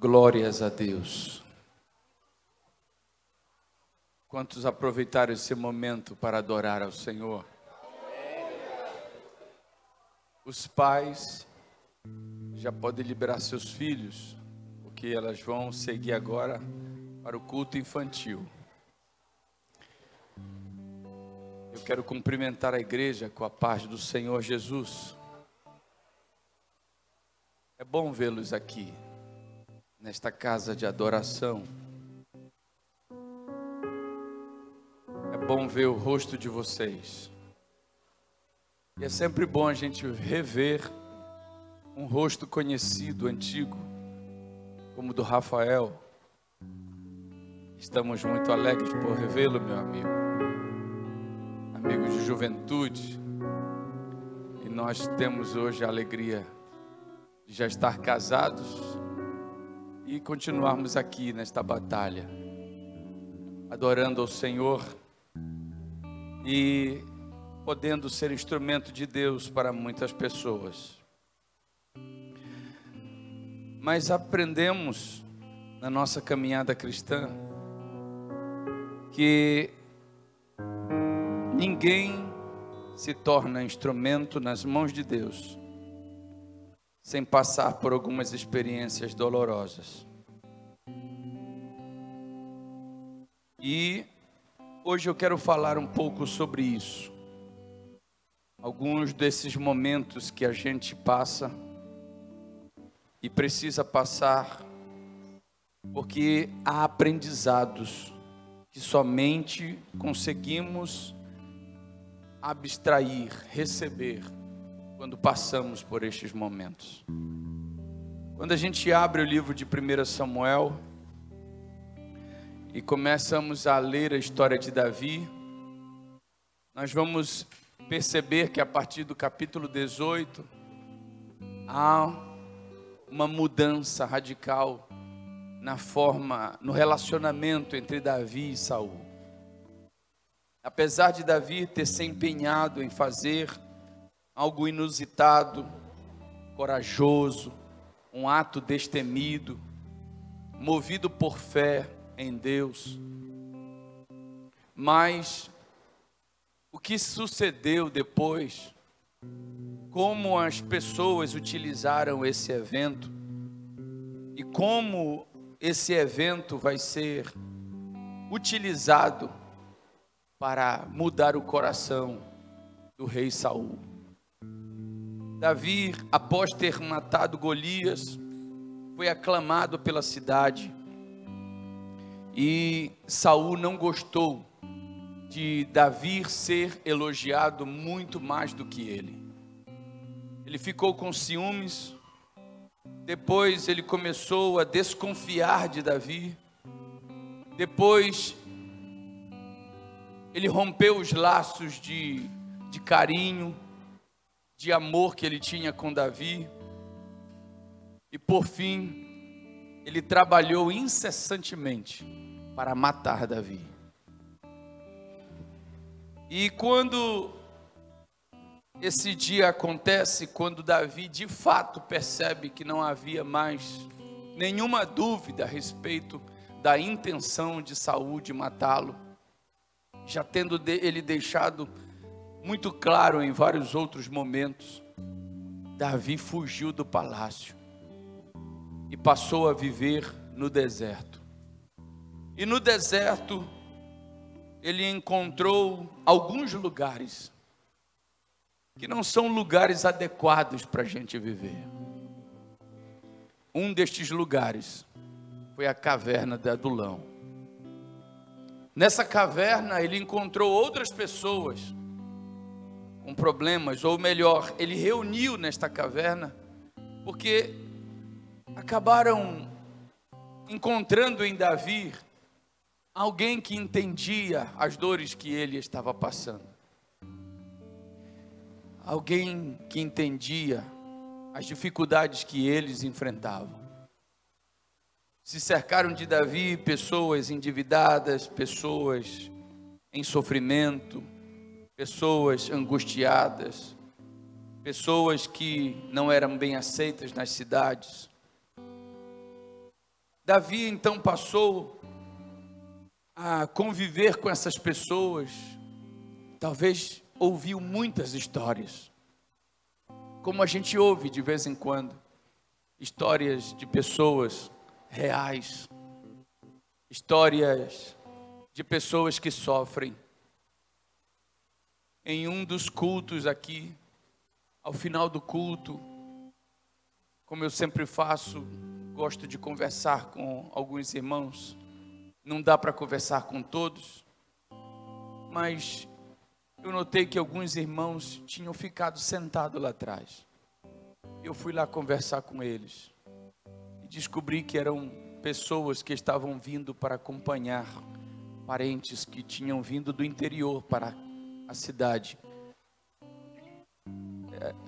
Glórias a Deus. Quantos aproveitaram esse momento para adorar ao Senhor? Os pais já podem liberar seus filhos, porque elas vão seguir agora para o culto infantil. Eu quero cumprimentar a igreja com a paz do Senhor Jesus. É bom vê-los aqui, nesta casa de adoração. É bom ver o rosto de vocês. E é sempre bom a gente rever um rosto conhecido, antigo, como o do Rafael. Estamos muito alegres por revê-lo, meu amigo. Amigo de juventude. E nós temos hoje a alegria de já estar casados e continuarmos aqui nesta batalha, adorando ao Senhor e podendo ser instrumento de Deus para muitas pessoas. Mas aprendemos na nossa caminhada cristã que ninguém se torna instrumento nas mãos de Deus sem passar por algumas experiências dolorosas. E hoje eu quero falar um pouco sobre isso. Alguns desses momentos que a gente passa e precisa passar, porque há aprendizados que somente conseguimos abstrair, receber, quando passamos por estes momentos. Quando a gente abre o livro de 1 Samuel e começamos a ler a história de Davi, nós vamos perceber que a partir do capítulo 18 há uma mudança radical no relacionamento entre Davi e Saul. Apesar de Davi ter se empenhado em fazer algo inusitado, corajoso, um ato destemido, movido por fé em Deus. Mas o que sucedeu depois, como as pessoas utilizaram esse evento e como esse evento vai ser utilizado para mudar o coração do rei Saul. Davi, após ter matado Golias, foi aclamado pela cidade. E Saul não gostou de Davi ser elogiado muito mais do que ele. Ele ficou com ciúmes. Depois ele começou a desconfiar de Davi. Depois ele rompeu os laços de carinho, de amor que ele tinha com Davi, e por fim, ele trabalhou incessantemente para matar Davi. E quando esse dia acontece, quando Davi de fato percebe que não havia mais nenhuma dúvida a respeito da intenção de Saul de matá-lo, já tendo ele deixado muito claro em vários outros momentos, Davi fugiu do palácio e passou a viver no deserto. E no deserto ele encontrou alguns lugares que não são lugares adequados para a gente viver. Um destes lugares foi a caverna de Adulão. Nessa caverna ele encontrou outras pessoas com problemas, ou melhor, ele reuniu nesta caverna, porque acabaram encontrando em Davi alguém que entendia as dores que ele estava passando, alguém que entendia as dificuldades que eles enfrentavam. Se cercaram de Davi pessoas endividadas, pessoas em sofrimento, pessoas angustiadas, pessoas que não eram bem aceitas nas cidades. Davi então passou a conviver com essas pessoas, talvez ouviu muitas histórias, como a gente ouve de vez em quando, histórias de pessoas reais, histórias de pessoas que sofrem. Em um dos cultos aqui, ao final do culto, como eu sempre faço, gosto de conversar com alguns irmãos. Não dá para conversar com todos, mas eu notei que alguns irmãos tinham ficado sentados lá atrás. Eu fui lá conversar com eles e descobri que eram pessoas que estavam vindo para acompanhar parentes que tinham vindo do interior para a cidade.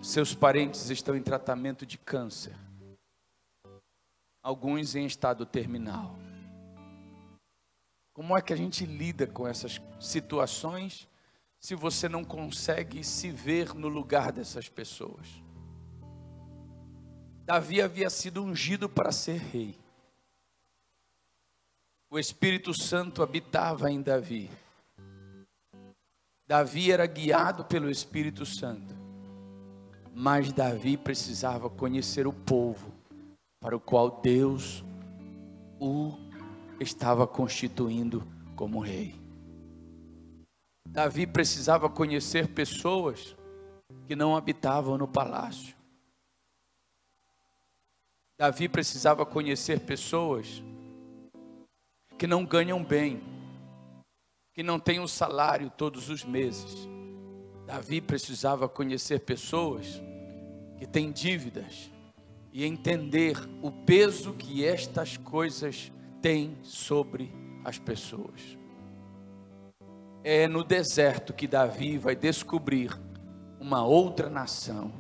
Seus parentes estão em tratamento de câncer, alguns em estado terminal. Como é que a gente lida com essas situações se você não consegue se ver no lugar dessas pessoas? Davi havia sido ungido para ser rei. O Espírito Santo habitava em Davi. Davi era guiado pelo Espírito Santo. Mas Davi precisava conhecer o povo para o qual Deus o estava constituindo como rei. Davi precisava conhecer pessoas que não habitavam no palácio. Davi precisava conhecer pessoas que não ganham bem, que não têm um salário todos os meses. Davi precisava conhecer pessoas que têm dívidas e entender o peso que estas coisas têm sobre as pessoas. É no deserto que Davi vai descobrir uma outra nação,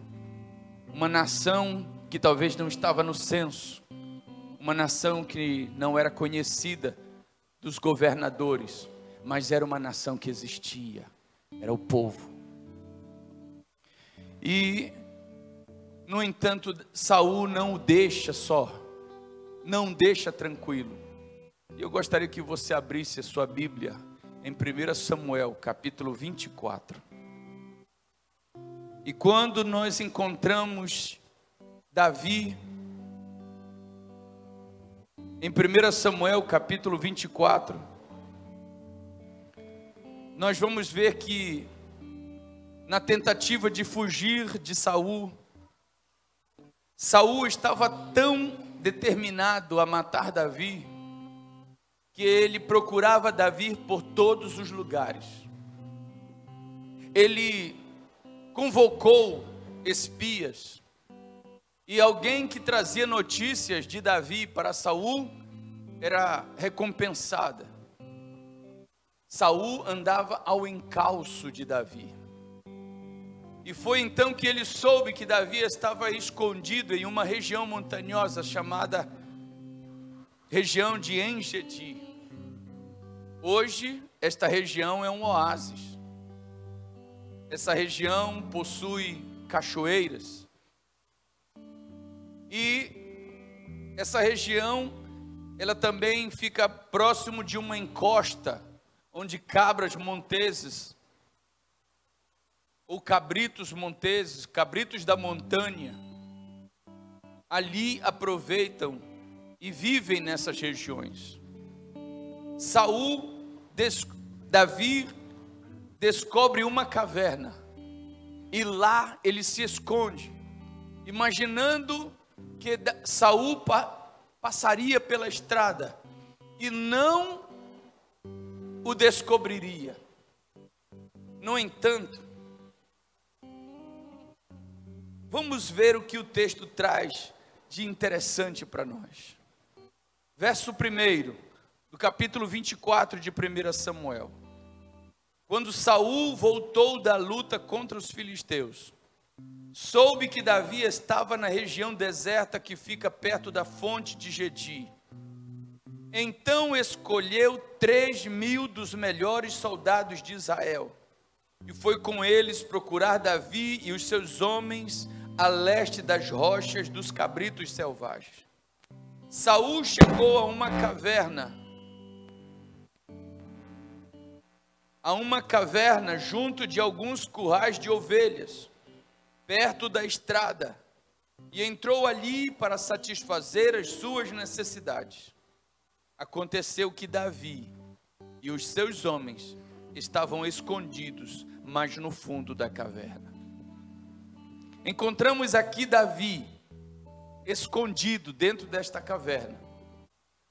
uma nação que talvez não estava no censo, uma nação que não era conhecida dos governadores, mas era uma nação que existia, era o povo. E, no entanto, Saul não o deixa só, não deixa tranquilo. Eu gostaria que você abrisse a sua Bíblia em 1 Samuel, capítulo 24. E quando nós encontramos Davi, em 1 Samuel, capítulo 24, nós vamos ver que, na tentativa de fugir de Saul, Saul estava tão determinado a matar Davi, que ele procurava Davi por todos os lugares. Ele convocou espias, e alguém que trazia notícias de Davi para Saul era recompensada. Saul andava ao encalço de Davi. E foi então que ele soube que Davi estava escondido em uma região montanhosa chamada região de En-Gedi. Hoje, esta região é um oásis. Essa região possui cachoeiras. E essa região, ela também fica próximo de uma encosta, onde cabras monteses, ou cabritos monteses, cabritos da montanha, ali aproveitam e vivem nessas regiões. Davi descobre uma caverna, e lá ele se esconde, imaginando que Saul passaria pela estrada, e não o descobriria. No entanto, vamos ver o que o texto traz de interessante para nós. Verso 1 do capítulo 24 de 1 Samuel. Quando Saul voltou da luta contra os filisteus, soube que Davi estava na região deserta que fica perto da fonte de Gedi. Então escolheu 3.000 dos melhores soldados de Israel, e foi com eles procurar Davi e os seus homens a leste das rochas dos cabritos selvagens. Saul chegou a uma caverna junto de alguns currais de ovelhas, perto da estrada, e entrou ali para satisfazer as suas necessidades. Aconteceu que Davi e os seus homens estavam escondidos, mas no fundo da caverna. Encontramos aqui Davi escondido dentro desta caverna,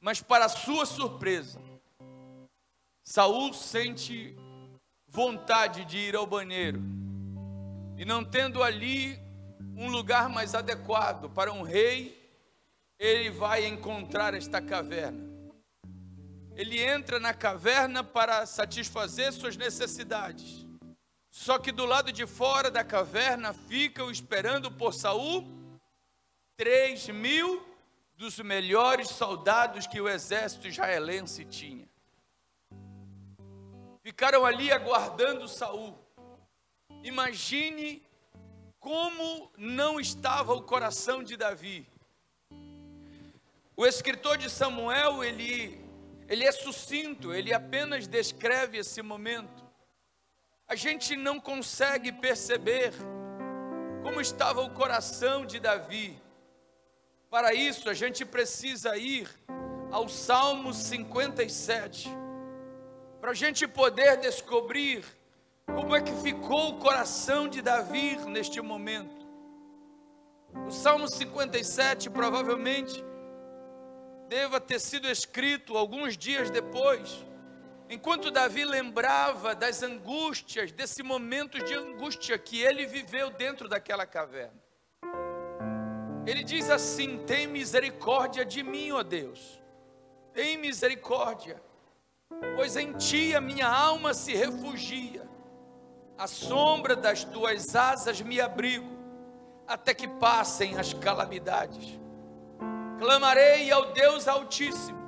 mas para sua surpresa, Saul sente vontade de ir ao banheiro, e não tendo ali um lugar mais adequado para um rei, ele vai encontrar esta caverna. Ele entra na caverna para satisfazer suas necessidades, só que do lado de fora da caverna ficam esperando por Saul 3.000 dos melhores soldados que o exército israelense tinha. Ficaram ali aguardando Saul. Imagine como não estava o coração de Davi. O escritor de Samuel, ele é sucinto, ele apenas descreve esse momento. A gente não consegue perceber como estava o coração de Davi. Para isso, a gente precisa ir ao Salmo 57, para a gente poder descobrir como é que ficou o coração de Davi neste momento. O Salmo 57 provavelmente deva ter sido escrito alguns dias depois, enquanto Davi lembrava das angústias, desse momento de angústia que ele viveu dentro daquela caverna. Ele diz assim: tem misericórdia de mim, ó Deus, tem misericórdia, pois em ti a minha alma se refugia, à sombra das tuas asas me abrigo, até que passem as calamidades. Clamarei ao Deus Altíssimo,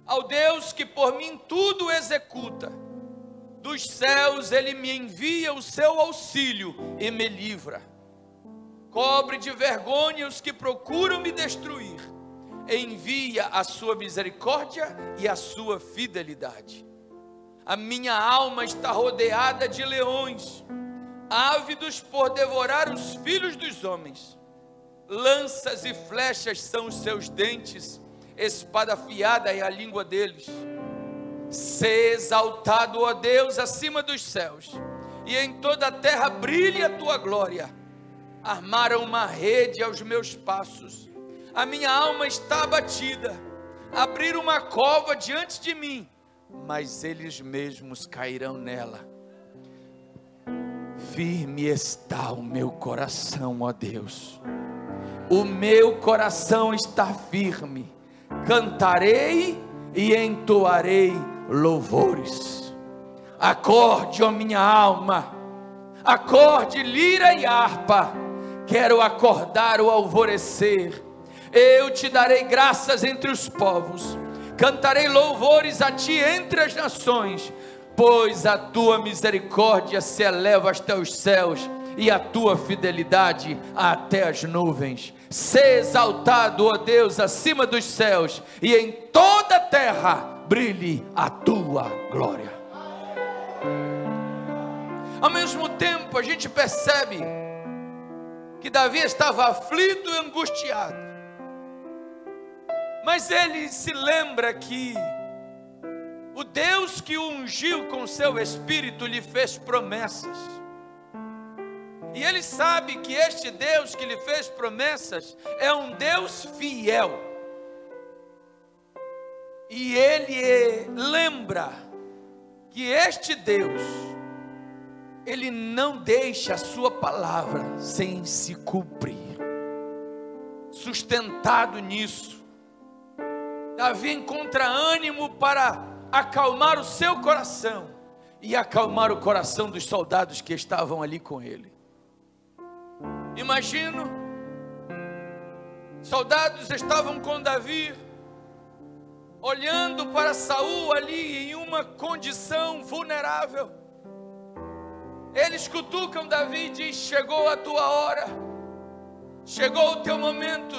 ao Deus que por mim tudo executa. Dos céus ele me envia o seu auxílio e me livra. Cobre de vergonha os que procuram me destruir. Envia a sua misericórdia e a sua fidelidade. A minha alma está rodeada de leões, ávidos por devorar os filhos dos homens. Lanças e flechas são os seus dentes, espada afiada é a língua deles. Sê exaltado, ó Deus, acima dos céus, e em toda a terra brilhe a tua glória. Armaram uma rede aos meus passos, a minha alma está abatida. Abriram uma cova diante de mim, mas eles mesmos cairão nela. Firme está o meu coração, ó Deus, o meu coração está firme. Cantarei e entoarei louvores. Acorde, ó minha alma, acorde lira e harpa. Quero acordar o alvorecer. Eu te darei graças entre os povos, cantarei louvores a ti entre as nações, pois a tua misericórdia se eleva até os céus e a tua fidelidade até as nuvens. Sê exaltado, ó Deus, acima dos céus, e em toda a terra brilhe a tua glória. Ao mesmo tempo, a gente percebe que Davi estava aflito e angustiado, mas ele se lembra que o Deus que o ungiu com seu espírito lhe fez promessas, e ele sabe que este Deus que lhe fez promessas é um Deus fiel, e ele lembra que este Deus, ele não deixa a sua palavra sem se cumprir. Sustentado nisso, Davi encontra ânimo para acalmar o seu coração e acalmar o coração dos soldados que estavam ali com ele. Imagino, soldados estavam com Davi, olhando para Saul ali em uma condição vulnerável. Eles cutucam Davi e diz: chegou a tua hora, chegou o teu momento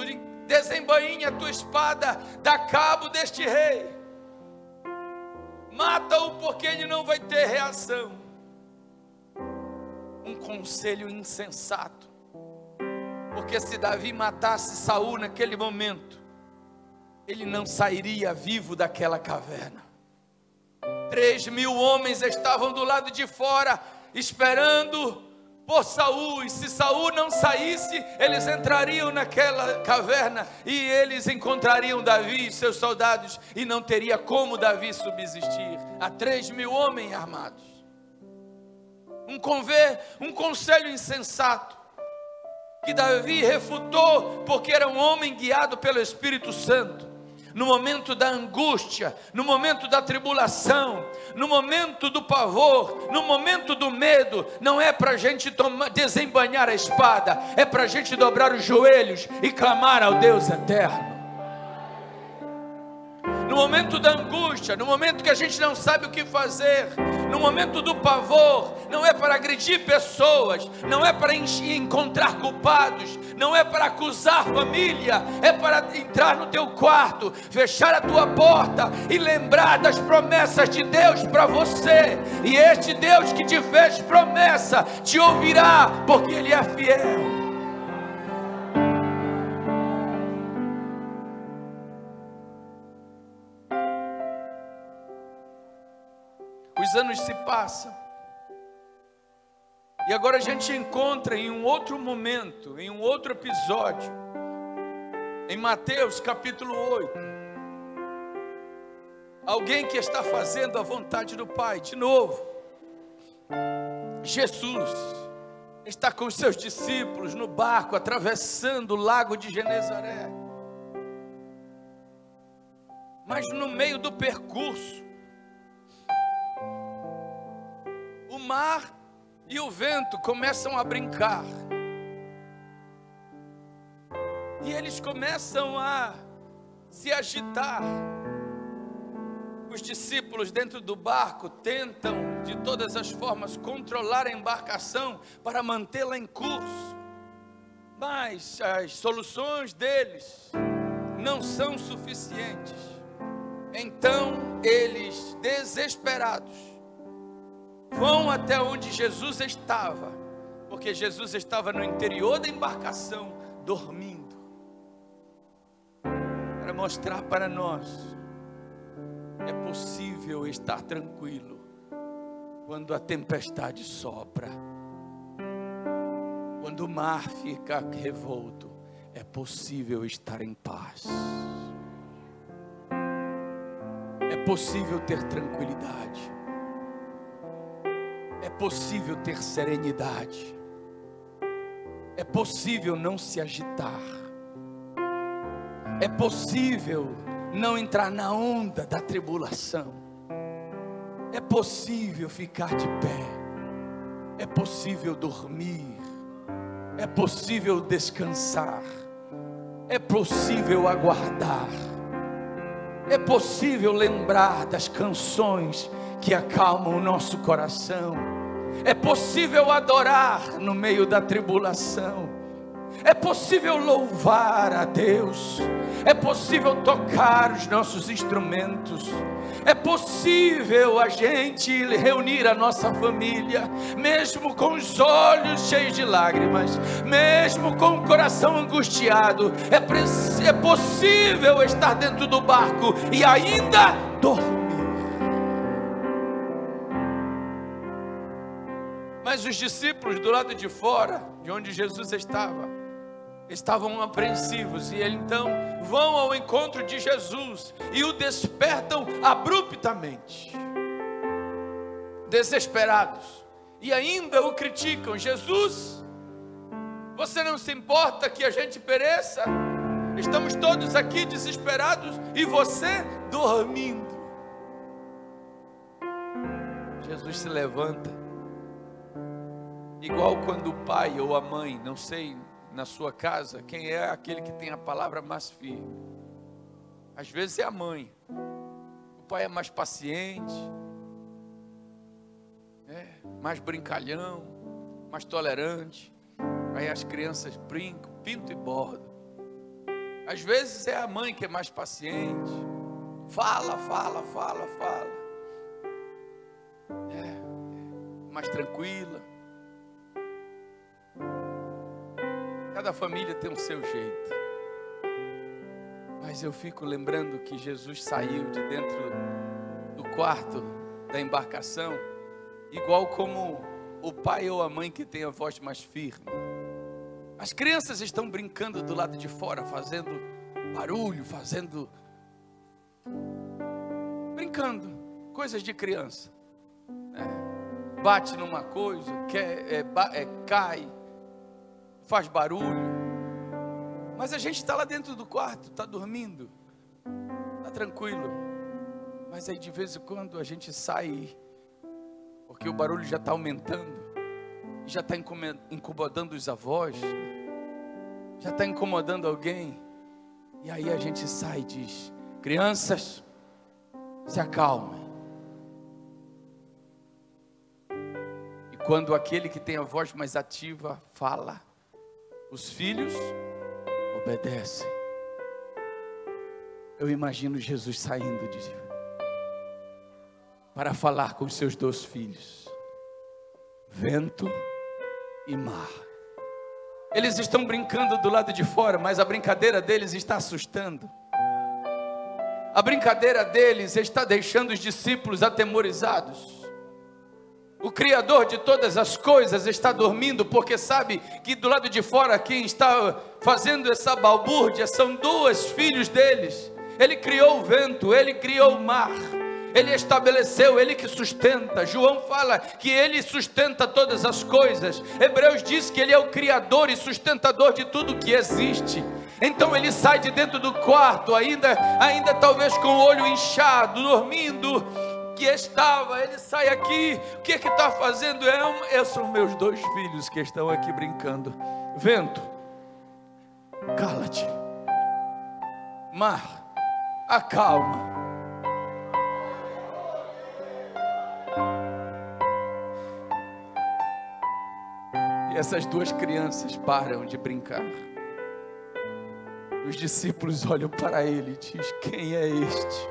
desembainha a tua espada, dá cabo deste rei, mata-o, porque ele não vai ter reação. Um conselho insensato, porque se Davi matasse Saul naquele momento, ele não sairia vivo daquela caverna. 3.000 homens estavam do lado de fora, esperando por Saul, e se Saul não saísse, eles entrariam naquela caverna, e eles encontrariam Davi e seus soldados, e não teria como Davi subsistir. Há 3.000 homens armados. Um conselho insensato, que Davi refutou, porque era um homem guiado pelo Espírito Santo. No momento da angústia, no momento da tribulação, no momento do pavor, no momento do medo, não é para a gente desembainhar a espada, é para a gente dobrar os joelhos e clamar ao Deus eterno. No momento da angústia, no momento que a gente não sabe o que fazer, no momento do pavor, não é para agredir pessoas, não é para encontrar culpados, não é para acusar família, é para entrar no teu quarto, fechar a tua porta e lembrar das promessas de Deus para você. E este Deus que te fez promessa te ouvirá, porque Ele é fiel. Os anos se passam, e agora a gente encontra em um outro momento, em um outro episódio, em Mateus capítulo 8, alguém que está fazendo a vontade do Pai. De novo, Jesus está com os seus discípulos no barco, atravessando o lago de Genezaré, mas no meio do percurso, o mar e o vento começam a brincar, e eles começam a se agitar. Os discípulos dentro do barco tentam de todas as formas controlar a embarcação para mantê-la em curso, mas as soluções deles não são suficientes. Então eles, desesperados, vão até onde Jesus estava, porque Jesus estava no interior da embarcação, dormindo, para mostrar para nós: é possível estar tranquilo quando a tempestade sopra, quando o mar fica revolto. É possível estar em paz, é possível ter tranquilidade, é possível ter serenidade, é possível não se agitar, é possível não entrar na onda da tribulação, é possível ficar de pé, é possível dormir, é possível descansar, é possível aguardar, é possível lembrar das canções que acalmam o nosso coração, é possível adorar no meio da tribulação, é possível louvar a Deus, é possível tocar os nossos instrumentos, é possível a gente reunir a nossa família, mesmo com os olhos cheios de lágrimas, mesmo com o coração angustiado, é possível estar dentro do barco e ainda dormir. Mas os discípulos do lado de fora, de onde Jesus estava, estavam apreensivos, e eles então vão ao encontro de Jesus e o despertam abruptamente, desesperados, e ainda o criticam: Jesus, você não se importa que a gente pereça? Estamos todos aqui desesperados e você dormindo. Jesus se levanta, igual quando o pai ou a mãe, não sei, na sua casa, quem é aquele que tem a palavra mais firme? Às vezes é a mãe. O pai é mais paciente, mais brincalhão, mais tolerante. Aí as crianças brincam, pintam e bordam. Às vezes é a mãe que é mais paciente. Fala. Mais tranquila. Cada família tem o seu jeito. Mas eu fico lembrando que Jesus saiu de dentro do quarto da embarcação, igual como o pai ou a mãe que tem a voz mais firme. As crianças estão brincando do lado de fora, fazendo barulho, brincando, coisas de criança. Bate numa coisa, cai, faz barulho. Mas a gente está lá dentro do quarto, está dormindo, está tranquilo. Mas aí de vez em quando a gente sai, porque o barulho já está aumentando, já está incomodando os avós, já está incomodando alguém. E aí a gente sai e diz: crianças, se acalmem. E quando aquele que tem a voz mais ativa fala, os filhos obedecem. Eu imagino Jesus saindo para falar com seus 2 filhos, vento e mar. Eles estão brincando do lado de fora, mas a brincadeira deles está assustando. A brincadeira deles está deixando os discípulos atemorizados. O Criador de todas as coisas está dormindo, porque sabe que do lado de fora quem está fazendo essa balbúrdia são 2 filhos deles. Ele criou o vento, ele criou o mar, ele estabeleceu, ele que sustenta. João fala que ele sustenta todas as coisas. Hebreus diz que ele é o criador e sustentador de tudo que existe. Então ele sai de dentro do quarto, ainda talvez com o olho inchado, dormindo, que estava, ele sai aqui, o que está fazendo? São meus 2 filhos que estão aqui brincando. Vento, cala-te. Mar, acalma. E essas 2 crianças param de brincar. Os discípulos olham para ele e dizem: quem é este?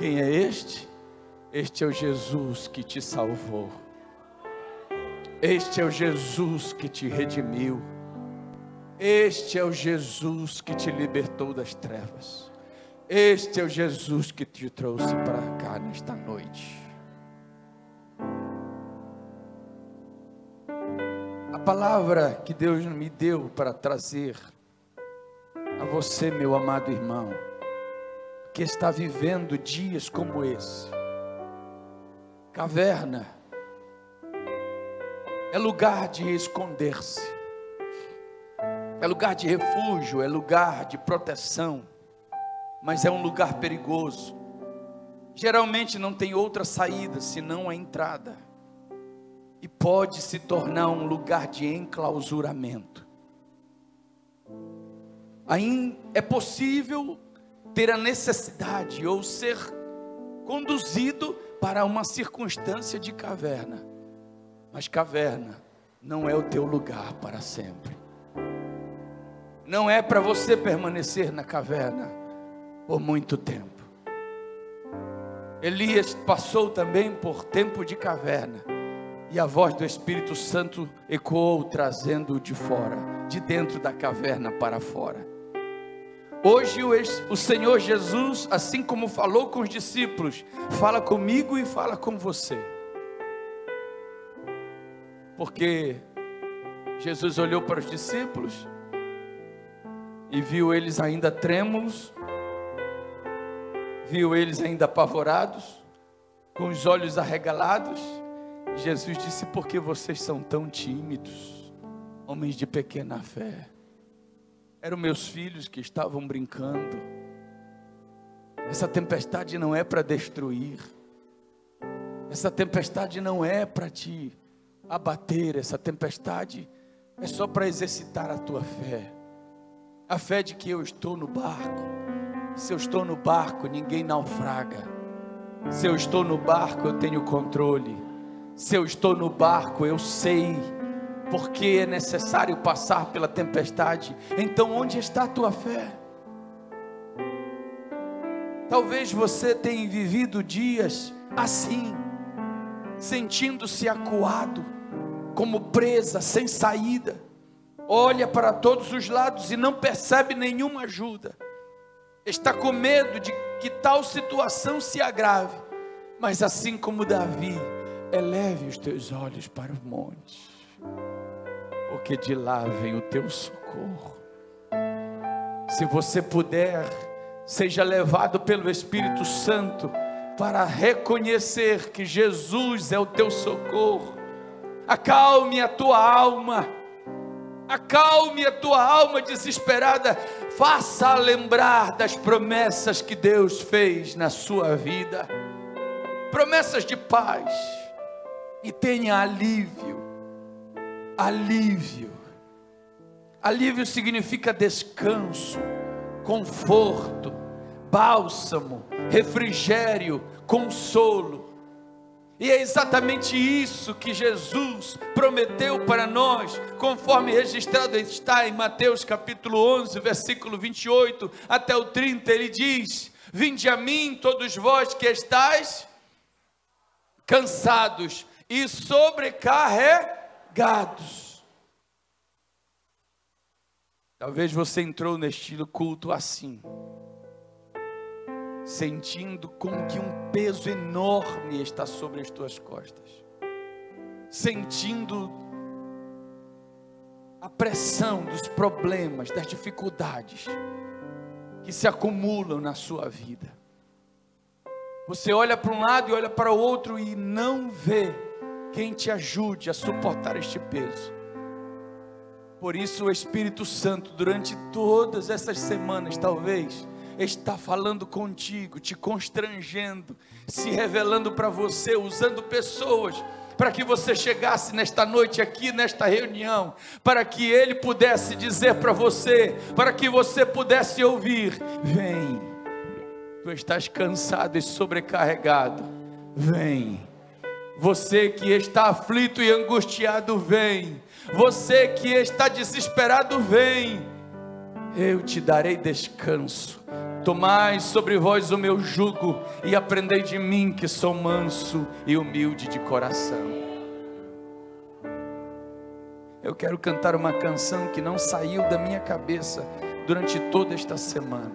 Quem é este? Este é o Jesus que te salvou. Este é o Jesus que te redimiu. Este é o Jesus que te libertou das trevas. Este é o Jesus que te trouxe para cá nesta noite. A palavra que Deus me deu para trazer a você, meu amado irmão, que está vivendo dias como esse. Caverna é lugar de esconder-se, é lugar de refúgio, é lugar de proteção, mas é um lugar perigoso. Geralmente não tem outra saída senão a entrada, e pode se tornar um lugar de enclausuramento. Aí é possível ter a necessidade ou ser conduzido para uma circunstância de caverna, mas caverna não é o teu lugar para sempre. Não é para você permanecer na caverna por muito tempo. Elias passou também por tempo de caverna, e a voz do Espírito Santo ecoou, trazendo-o de fora, de dentro da caverna para fora. Hoje o Senhor Jesus, assim como falou com os discípulos, fala comigo e fala com você. Porque Jesus olhou para os discípulos e viu eles ainda trêmulos, viu eles ainda apavorados, com os olhos arregalados. Jesus disse: por que vocês são tão tímidos, homens de pequena fé? Eram meus filhos que estavam brincando. Essa tempestade não é para destruir. Essa tempestade não é para te abater. Essa tempestade é só para exercitar a tua fé. A fé de que eu estou no barco. Se eu estou no barco, ninguém naufraga. Se eu estou no barco, eu tenho controle. Se eu estou no barco, eu sei porque é necessário passar pela tempestade. Então onde está a tua fé? Talvez você tenha vivido dias assim, sentindo-se acuado, como presa, sem saída. Olha para todos os lados e não percebe nenhuma ajuda. Está com medo de que tal situação se agrave. Mas assim como Davi, eleve os teus olhos para o monte, porque de lá vem o teu socorro. Se você puder, seja levado pelo Espírito Santo para reconhecer que Jesus é o teu socorro. Acalme a tua alma, acalme a tua alma desesperada, faça lembrar das promessas que Deus fez na sua vida, promessas de paz, e tenha alívio. Alívio significa descanso, conforto, bálsamo, refrigério, consolo. E é exatamente isso que Jesus prometeu para nós, conforme registrado está em Mateus capítulo 11, versículo 28 até o 30, ele diz: vinde a mim todos vós que estáis cansados e sobrecarregados. Talvez você entrou neste culto assim, sentindo como que um peso enorme está sobre as tuas costas, sentindo a pressão dos problemas, das dificuldades que se acumulam na sua vida. Você olha para um lado e olha para o outro e não vê quem te ajude a suportar este peso. Por isso o Espírito Santo, durante todas essas semanas, talvez, está falando contigo, te constrangendo, se revelando para você, usando pessoas, para que você chegasse nesta noite aqui, nesta reunião, para que Ele pudesse dizer para você, para que você pudesse ouvir: vem, tu estás cansado e sobrecarregado, vem. Você que está aflito e angustiado, vem. Você que está desesperado, vem. Eu te darei descanso. Tomai sobre vós o meu jugo e aprendei de mim, que sou manso e humilde de coração. Eu quero cantar uma canção que não saiu da minha cabeça durante toda esta semana.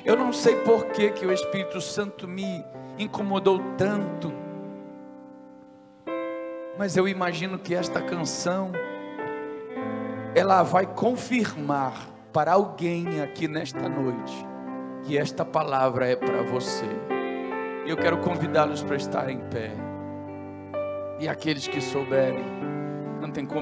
Eu não sei por que o Espírito Santo me incomodou tanto, mas eu imagino que esta canção, ela vai confirmar para alguém aqui nesta noite que esta palavra é para você. Eu quero convidá-los para estarem em pé, e aqueles que souberem, não tem como